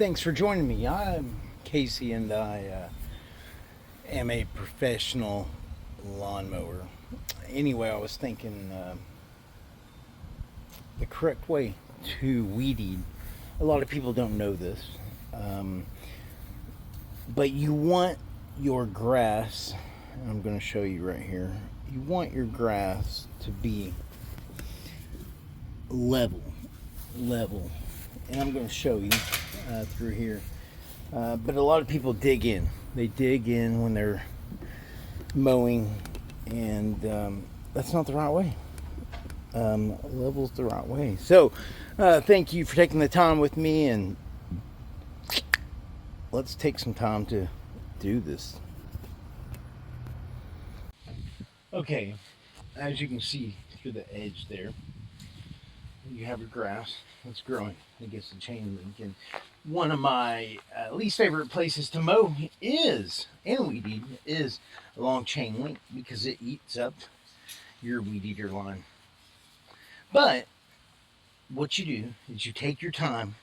thanks for joining me. I'm Casey and I am a professional lawnmower. Anyway, I was thinking the correct way to weed eat. A lot of people don't know this, um, but you want your grass, and I'm going to show you right here, you want your grass to be level, level. And I'm going to show you through here. But a lot of people dig in. They dig in when they're mowing, and that's not the right way. Level's the right way. So, thank you for taking the time with me, and let's take some time to do this. Okay, as you can see through the edge there, you have your grass that's growing against the chain link. And one of my least favorite places to mow is, and weed eat, is along chain link because it eats up your weed eater line. But what you do is you take your time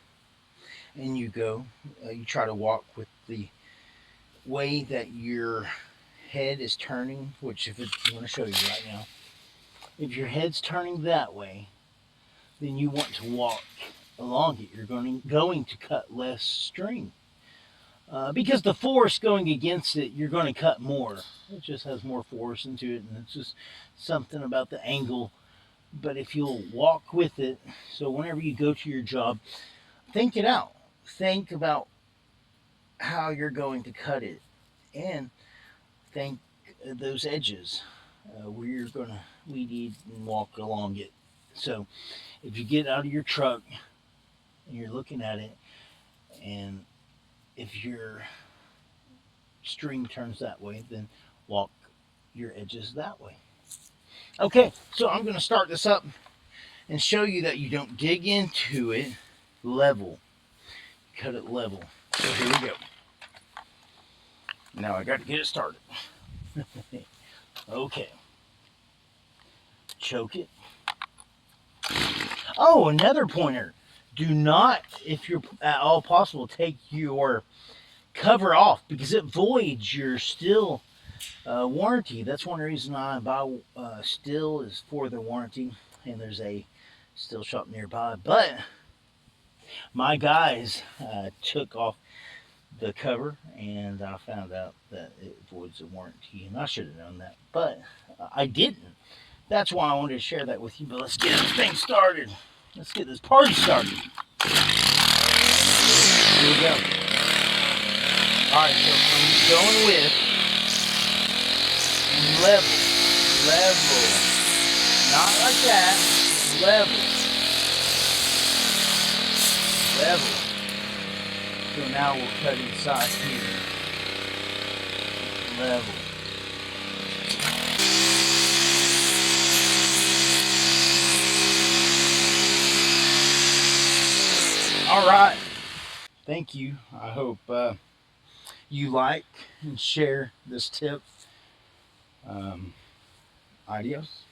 and you go, you try to walk with the way that your head is turning, which I'm going to show you right now. If your head's turning that way, then you want to walk along it. You're going to cut less string. Because the force going against it, you're going to cut more. It just has more force into it, and it's just something about the angle. But if you'll walk with it, so whenever you go to your job, think it out. Think about how you're going to cut it, and think those edges where you're going to weed eat and walk along it. So if you get out of your truck and you're looking at it, and if your string turns that way, then walk your edges that way. Okay, so I'm going to start this up and show you that you don't dig into it level. Cut it level. So here we go. Now I got to get it started. Okay. Choke it. Oh, another pointer. Do not, if you're at all possible, take your cover off because it voids your Stihl warranty. That's one reason I buy Stihl is for the warranty, and there's a Stihl shop nearby. But my guys took off the cover, and I found out that it voids the warranty, and I should have known that, but I didn't. That's why I wanted to share that with you. But let's get this thing started. Let's get this party started. Here we go. Alright, so I'm going with level. Level. Not like that. Level. Level. So now we'll cut inside here. Level. Alright. Thank you. I hope you like and share this tip. Adios.